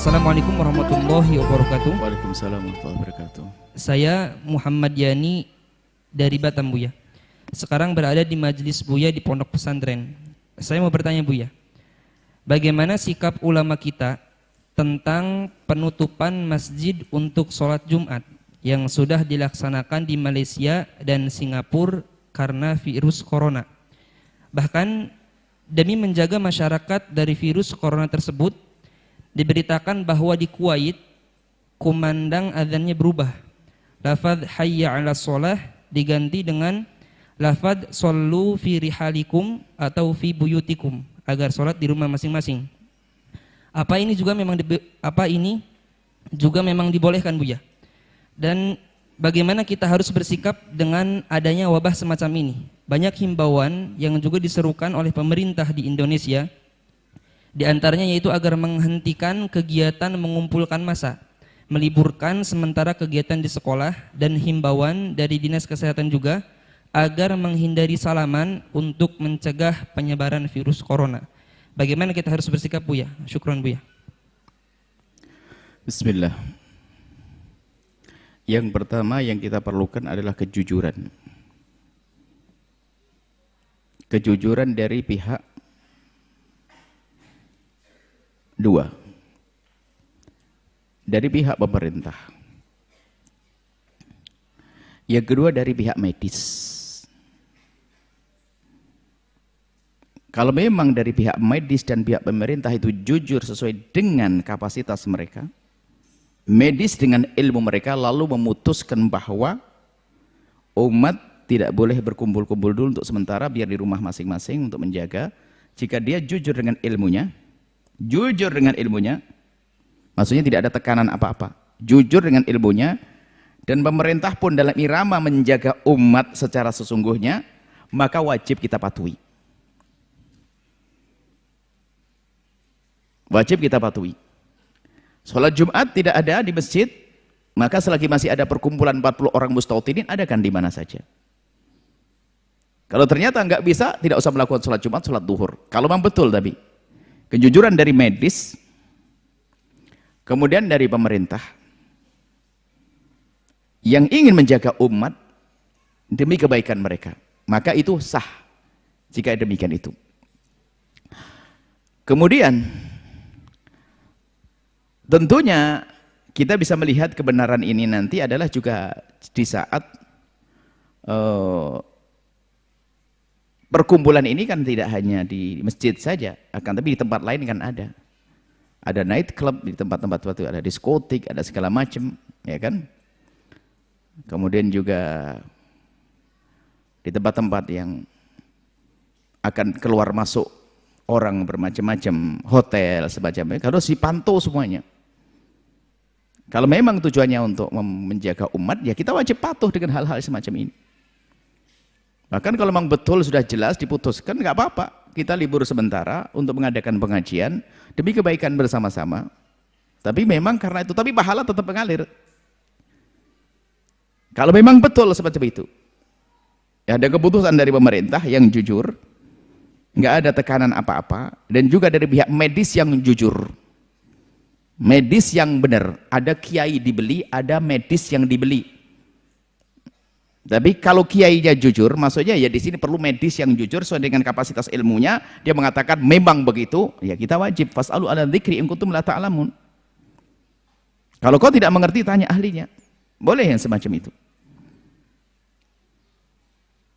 Assalamualaikum warahmatullahi wabarakatuh. Waalaikumsalam warahmatullahi wabarakatuh. Saya Muhammad Yani dari Batam, Buya. Sekarang berada di majelis Buya di pondok pesantren. Saya mau bertanya, Buya, bagaimana sikap ulama kita tentang penutupan masjid untuk sholat Jumat yang sudah dilaksanakan di Malaysia dan Singapura karena virus corona? Bahkan demi menjaga masyarakat dari virus corona tersebut, diberitakan bahwa di Kuwait kumandang azannya berubah. Lafaz hayya 'ala sholah diganti dengan lafaz shollu fi rihalikum atau fi buyutikum, agar sholat di rumah masing-masing. Apa ini juga memang dibolehkan, Buya? Dan bagaimana kita harus bersikap dengan adanya wabah semacam ini? Banyak himbauan yang juga diserukan oleh pemerintah di Indonesia, di antaranya yaitu agar menghentikan kegiatan mengumpulkan massa, meliburkan sementara kegiatan di sekolah, dan himbauan dari Dinas Kesehatan juga agar menghindari salaman untuk mencegah penyebaran virus corona. Bagaimana kita harus bersikap, Buya? Syukron, Buya. Bismillah. Yang pertama yang kita perlukan adalah kejujuran. Kejujuran dari pihak dua, dari pihak pemerintah. Yang kedua dari pihak medis. Kalau memang dari pihak medis dan pihak pemerintah itu jujur sesuai dengan kapasitas mereka, medis dengan ilmu mereka, lalu memutuskan bahwa umat tidak boleh berkumpul-kumpul dulu untuk sementara, biar di rumah masing-masing untuk menjaga. Jika dia jujur dengan ilmunya, maksudnya tidak ada tekanan apa-apa, jujur dengan ilmunya, dan pemerintah pun dalam irama menjaga umat secara sesungguhnya, maka wajib kita patuhi. Wajib kita patuhi. Sholat Jumat tidak ada di masjid, maka selagi masih ada perkumpulan 40 orang mustautinin, adakan di mana saja. Kalau ternyata nggak bisa, tidak usah melakukan sholat Jumat, sholat duhur. Kalau memang betul, tapi kejujuran dari medis, kemudian dari pemerintah yang ingin menjaga umat demi kebaikan mereka, maka itu sah jika demikian itu. Kemudian tentunya kita bisa melihat kebenaran ini nanti adalah juga di saat perkumpulan ini kan tidak hanya di masjid saja, akan tapi di tempat lain kan ada. Ada night club di tempat-tempat itu, ada diskotik, ada segala macam, ya kan? Kemudian juga di tempat-tempat yang akan keluar masuk orang bermacam-macam, hotel semacamnya, harus dipantau semuanya. Kalau memang tujuannya untuk menjaga umat, ya kita wajib patuh dengan hal-hal semacam ini. Bahkan kalau memang betul sudah jelas diputuskan, nggak apa-apa, kita libur sementara untuk mengadakan pengajian demi kebaikan bersama-sama. Tapi memang karena itu, tapi pahala tetap mengalir. Kalau memang betul seperti itu, ya ada keputusan dari pemerintah yang jujur, nggak ada tekanan apa-apa, dan juga dari pihak medis yang jujur, medis yang benar. Ada kiai dibeli, ada medis yang dibeli. Tapi kalau kiainya jujur, maksudnya ya di sini perlu medis yang jujur sesuai dengan kapasitas ilmunya. Dia mengatakan memang begitu, ya kita wajib fas'alu ala dzikri in kuntum la ta'lamun. Kalau kau tidak mengerti, tanya ahlinya. Boleh yang semacam itu.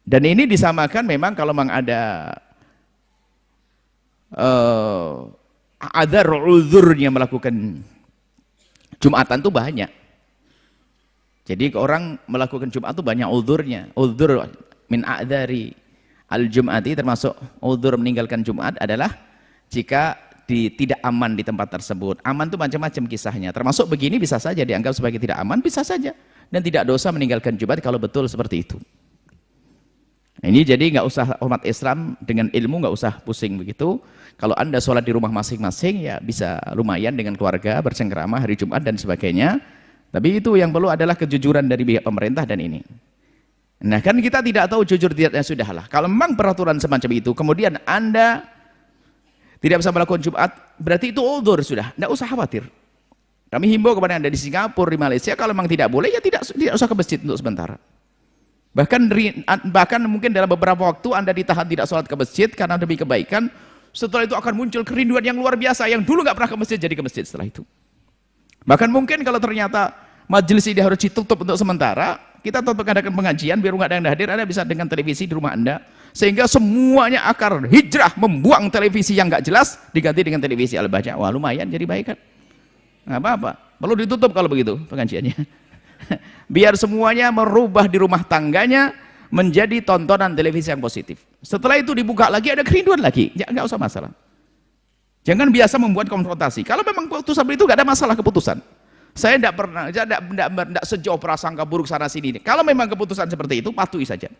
Dan ini disamakan memang kalau memang ada uzurnya melakukan Jumatan itu banyak. Jadi orang melakukan Jumat itu banyak uzurnya. Uzur min a'dzari al-jum'ati, termasuk uzur meninggalkan Jumat adalah jika tidak aman di tempat tersebut. Aman itu macam-macam kisahnya. Termasuk begini bisa saja dianggap sebagai tidak aman, bisa saja. Dan tidak dosa meninggalkan Jumat kalau betul seperti itu. Nah, ini jadi nggak usah umat Islam dengan ilmu nggak usah pusing begitu. Kalau Anda sholat di rumah masing-masing ya bisa lumayan dengan keluarga bercengkrama hari Jumat dan sebagainya. Tapi itu yang perlu adalah kejujuran dari pihak pemerintah dan ini. Nah kan kita tidak tahu jujur tidaknya, sudahlah. Kalau memang peraturan semacam itu, kemudian Anda tidak bisa melakukan Jumat, berarti itu uzur sudah, tidak usah khawatir. Kami himbau kepada Anda di Singapura, di Malaysia, kalau memang tidak boleh ya tidak usah ke masjid untuk sementara. Bahkan mungkin dalam beberapa waktu Anda ditahan tidak sholat ke masjid karena demi kebaikan. Setelah itu akan muncul kerinduan yang luar biasa, yang dulu nggak pernah ke masjid jadi ke masjid setelah itu. Bahkan mungkin kalau ternyata majelis ini harus ditutup untuk sementara, kita tetap mengadakan pengajian biar nggak ada yang hadir, Anda bisa dengan televisi di rumah Anda, sehingga semuanya akan hijrah membuang televisi yang nggak jelas diganti dengan televisi Al-Baca. Wah, lumayan jadi baik kan? Nggak apa-apa, perlu ditutup kalau begitu pengajiannya. Biar semuanya merubah di rumah tangganya menjadi tontonan televisi yang positif. Setelah itu dibuka lagi ada kerinduan lagi, ya nggak usah masalah. Jangan biasa membuat konfrontasi. Kalau memang keputusan itu nggak ada masalah keputusan. Saya tidak pernah, tidak sejauh prasangka buruk sana sini. Kalau memang keputusan seperti itu, patuhi saja.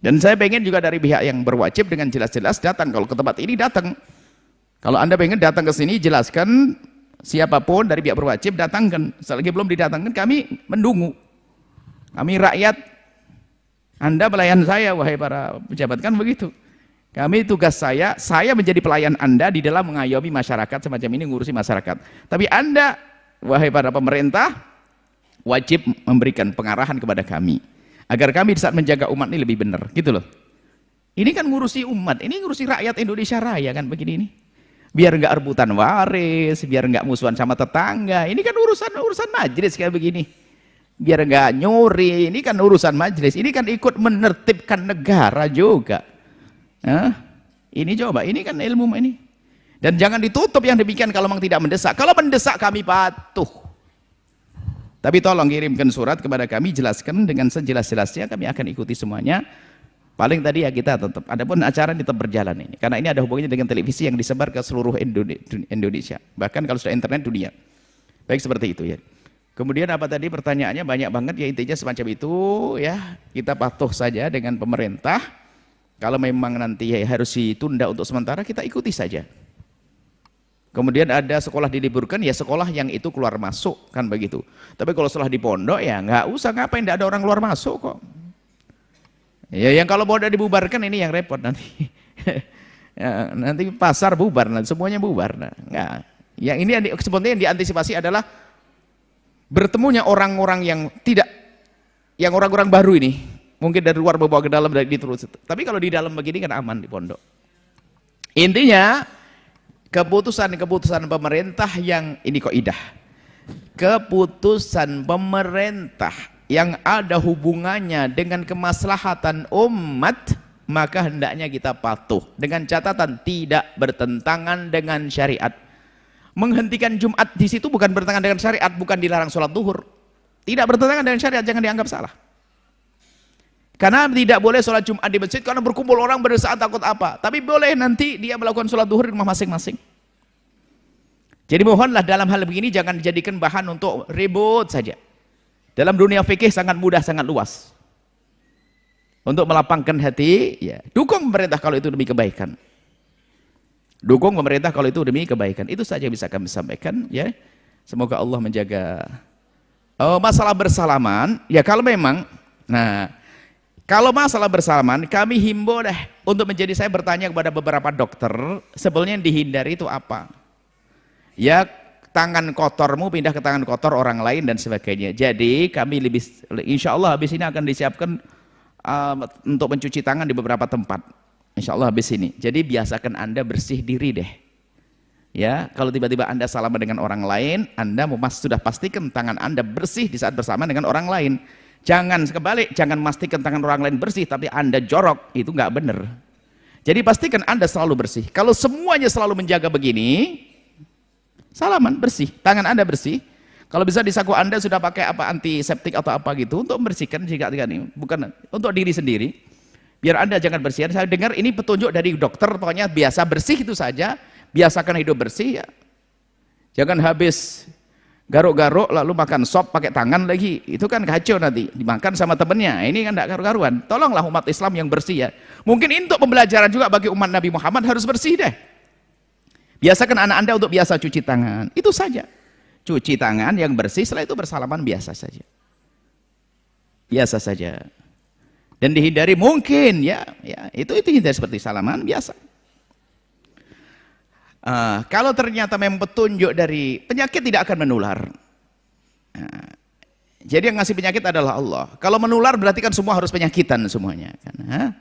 Dan saya pengen juga dari pihak yang berwajib dengan jelas-jelas datang. Kalau ke tempat ini datang. Kalau Anda pengen datang ke sini, jelaskan siapapun dari pihak berwajib datangkan. Selagi belum didatangkan, kami mendungu. Kami rakyat, Anda pelayan saya, wahai para pejabat, kan begitu. Kami tugas saya menjadi pelayan Anda di dalam mengayomi masyarakat semacam ini, ngurusi masyarakat. Tapi Anda, wahai para pemerintah, wajib memberikan pengarahan kepada kami. Agar kami di saat menjaga umat ini lebih benar, gitu loh. Ini kan ngurusi umat, ini ngurusi rakyat Indonesia Raya kan begini ini. Biar enggak rebutan waris, biar enggak musuhan sama tetangga. Ini kan urusan majelis kayak begini. Biar enggak nyuri, ini kan urusan majelis. Ini kan ikut menertibkan negara juga. Ini coba, ini kan ilmu ini. Dan jangan ditutup yang demikian kalau memang tidak mendesak. Kalau mendesak kami patuh. Tapi tolong kirimkan surat kepada kami, jelaskan dengan sejelas-jelasnya, kami akan ikuti semuanya. Paling tadi ya kita tetap, adapun acara tetap berjalan ini. Karena ini ada hubungannya dengan televisi yang disebar ke seluruh Indonesia. Bahkan kalau sudah internet dunia. Baik seperti itu ya. Kemudian apa tadi pertanyaannya banyak banget ya, intinya semacam itu ya. Kita patuh saja dengan pemerintah. Kalau memang nanti ya harus ditunda untuk sementara, kita ikuti saja. Kemudian ada sekolah diliburkan, ya sekolah yang itu keluar masuk kan begitu. Tapi kalau setelah di pondok ya nggak usah, ngapain, tidak ada orang keluar masuk kok. Ya yang kalau pondok dibubarkan ini yang repot nanti. Ya, nanti pasar bubar, nanti semuanya bubar. Nah, nggak. Yang ini sebenarnya yang diantisipasi adalah bertemunya orang-orang yang tidak, yang orang-orang baru ini, mungkin dari luar bawa ke dalam dari terus. Tapi kalau di dalam begini kan aman di pondok. Intinya keputusan-keputusan pemerintah yang ini kaidah. Keputusan pemerintah yang ada hubungannya dengan kemaslahatan umat, maka hendaknya kita patuh dengan catatan tidak bertentangan dengan syariat. Menghentikan Jumat di situ bukan bertentangan dengan syariat, bukan dilarang sholat duhur. Tidak bertentangan dengan syariat, jangan dianggap salah. Karena tidak boleh sholat Jumat di masjid karena berkumpul orang berdesakan takut apa. Tapi boleh nanti dia melakukan sholat duhur di rumah masing-masing. Jadi mohonlah dalam hal begini jangan dijadikan bahan untuk ribut saja. Dalam dunia fikih sangat mudah, sangat luas. Untuk melapangkan hati, ya dukung pemerintah kalau itu demi kebaikan. Dukung pemerintah kalau itu demi kebaikan. Itu saja bisa kami sampaikan ya. Semoga Allah menjaga. Masalah bersalaman, ya kalau memang, kalau masalah bersalaman kami himbau deh untuk menjadi, saya bertanya kepada beberapa dokter, sebenarnya yang dihindari itu apa? Ya tangan kotormu pindah ke tangan kotor orang lain dan sebagainya. Jadi kami lebih, insya Allah habis ini akan disiapkan untuk mencuci tangan di beberapa tempat. Insya Allah habis ini. Jadi biasakan Anda bersih diri deh. Ya, kalau tiba-tiba Anda salaman dengan orang lain, Anda sudah pastikan tangan Anda bersih di saat bersama dengan orang lain. Jangan kebalik, jangan pastikan tangan orang lain bersih tapi Anda jorok, itu nggak benar. Jadi pastikan Anda selalu bersih. Kalau semuanya selalu menjaga begini, salaman bersih, tangan Anda bersih. Kalau bisa di saku Anda sudah pakai apa, antiseptik atau apa gitu untuk membersihkan jika ini, bukan untuk diri sendiri. Biar Anda jangan bersihan. Saya dengar ini petunjuk dari dokter, pokoknya biasa bersih itu saja, biasakan hidup bersih ya. Jangan habis garuk-garuk lalu makan sop pakai tangan lagi, itu kan kacau nanti, dimakan sama temennya, ini kan tidak karu-karuan. Tolonglah umat Islam yang bersih ya. Mungkin untuk pembelajaran juga bagi umat Nabi Muhammad harus bersih deh. Biasakan anak Anda untuk biasa cuci tangan, itu saja. Cuci tangan yang bersih, setelah itu bersalaman biasa saja. Biasa saja. Dan dihindari mungkin ya itu hindari seperti salaman biasa. Kalau ternyata memang petunjuk dari penyakit tidak akan menular. Jadi yang ngasih penyakit adalah Allah. Kalau menular berarti kan semua harus penyakitan semuanya. Kan?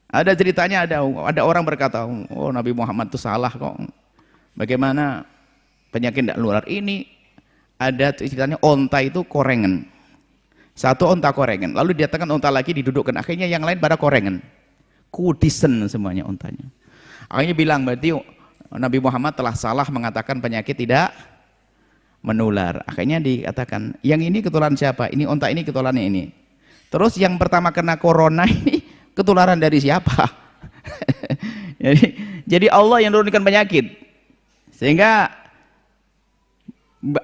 Ada ceritanya ada orang berkata, oh Nabi Muhammad itu salah kok. Bagaimana penyakit tidak menular? Ini ada ceritanya onta itu korengan. Satu onta korengan. Lalu didatangkan onta lagi didudukkan. Akhirnya yang lain pada korengan. Kudisen semuanya ontanya. Akhirnya bilang berarti Nabi Muhammad telah salah mengatakan penyakit tidak menular. Akhirnya dikatakan, yang ini ketularan siapa? Ini onta ini ketularannya ini. Terus yang pertama kena corona ini ketularan dari siapa? jadi Allah yang menurunkan penyakit. Sehingga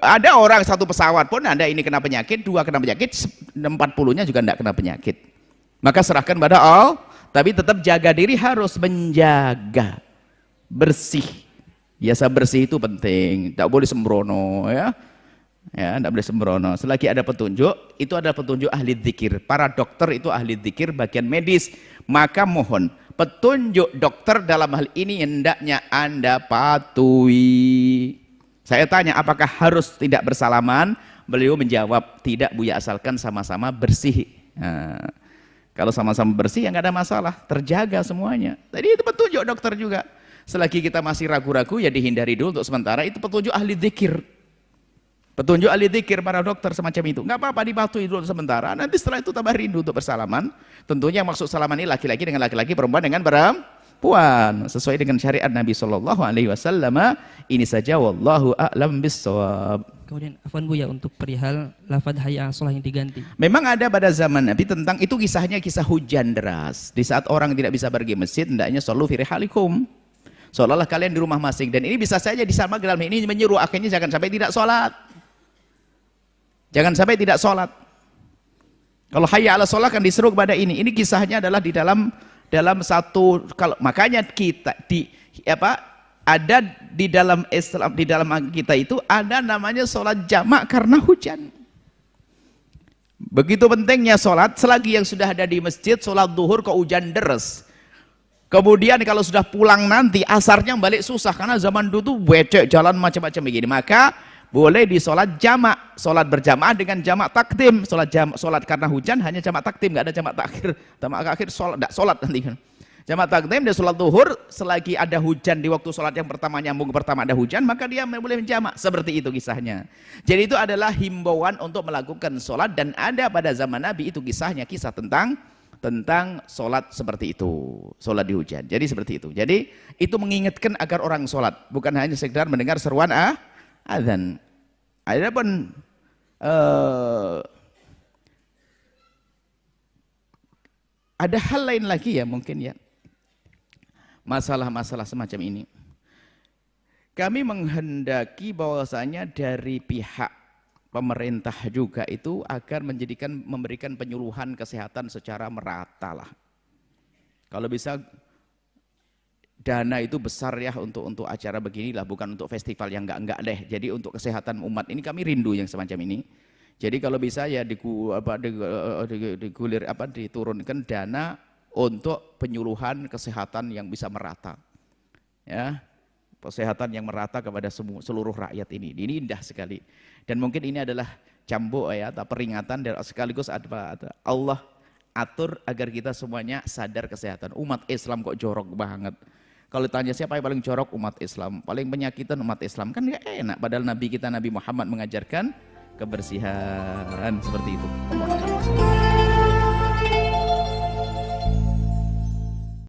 ada orang satu pesawat pun ada ini kena penyakit, 2 kena penyakit, 40-nya juga tidak kena penyakit. Maka serahkan pada Allah, tapi tetap jaga diri, harus menjaga bersih. Biasa bersih itu penting, tidak boleh sembrono ya. Ya, tidak boleh sembrono. Selagi ada petunjuk, itu adalah petunjuk ahli dzikir. Para dokter itu ahli dzikir bagian medis. Maka mohon petunjuk dokter dalam hal ini hendaknya Anda patuhi. Saya tanya apakah harus tidak bersalaman? Beliau menjawab tidak Buya, asalkan sama-sama bersih. Kalau sama-sama bersih ya nggak ada masalah, terjaga semuanya. Tadi itu petunjuk dokter juga. Selagi kita masih ragu-ragu ya dihindari dulu untuk sementara. Itu petunjuk ahli dzikir. Petunjuk ahli dzikir para dokter semacam itu. Nggak apa-apa dipatuhi dulu sementara. Nanti setelah itu tambah rindu untuk bersalaman. Tentunya yang maksud salaman ini laki-laki dengan laki-laki, perempuan dengan perempuan. Sesuai dengan syariat Nabi Shallallahu Alaihi Wasallam. Ini saja. Wallahu a'lam bissawab. Kemudian afwan Buya untuk perihal lafadz hayya 'alas shalah yang diganti. Memang ada pada zaman Nabi tentang itu, kisahnya kisah hujan deras. Di saat orang tidak bisa pergi masjid, hendaknya shollu fi rihalikum. Seolah-olah kalian di rumah masing. Dan ini bisa saja disama dalam ini menyuruh akhirnya jangan sampai tidak sholat. Jangan sampai tidak sholat. Kalau hayya 'alas shalah kan disuruh kepada ini. Ini kisahnya adalah di dalam satu, kalau makanya kita ada di dalam Islam, di dalam kita itu ada namanya sholat jamak karena hujan. Begitu pentingnya sholat. Selagi yang sudah ada di masjid sholat duhur kok hujan deras. Kemudian kalau sudah pulang nanti asarnya balik susah karena zaman dulu tuh becek jalan macam-macam begini. Maka boleh di sholat jamak, sholat berjamaah dengan jamak takdim. Sholat karena hujan hanya jamak takdim, nggak ada jamak takhir. Jamak akhir sholat nanti kan. Jamak takdim dan sholat zuhur selagi ada hujan di waktu sholat yang pertama nyambung pertama ada hujan, maka dia boleh menjamak. Seperti itu kisahnya. Jadi itu adalah himbauan untuk melakukan sholat, dan ada pada zaman Nabi itu kisahnya, kisah tentang sholat seperti itu, sholat di hujan. Jadi seperti itu. Jadi itu mengingatkan agar orang sholat, bukan hanya sekedar mendengar seruan azan. Adapun ada hal lain lagi ya mungkin ya, masalah-masalah semacam ini. Kami menghendaki bahwasanya dari pihak pemerintah juga itu agar memberikan penyuluhan kesehatan secara merata lah. Kalau bisa dana itu besar ya untuk acara beginilah, bukan untuk festival yang enggak deh. Jadi untuk kesehatan umat ini kami rindu yang semacam ini. Jadi kalau bisa ya diturunkan dana untuk penyuluhan kesehatan yang bisa merata. Ya. Kesehatan yang merata kepada seluruh rakyat ini. Ini indah sekali. Dan mungkin ini adalah cambuk ya, atau peringatan dan sekaligus Allah atur agar kita semuanya sadar kesehatan. Umat Islam kok jorok banget. Kalau tanya siapa yang paling jorok, umat Islam. Paling penyakitan umat Islam, kan gak enak. Padahal Nabi kita Nabi Muhammad mengajarkan kebersihan seperti itu.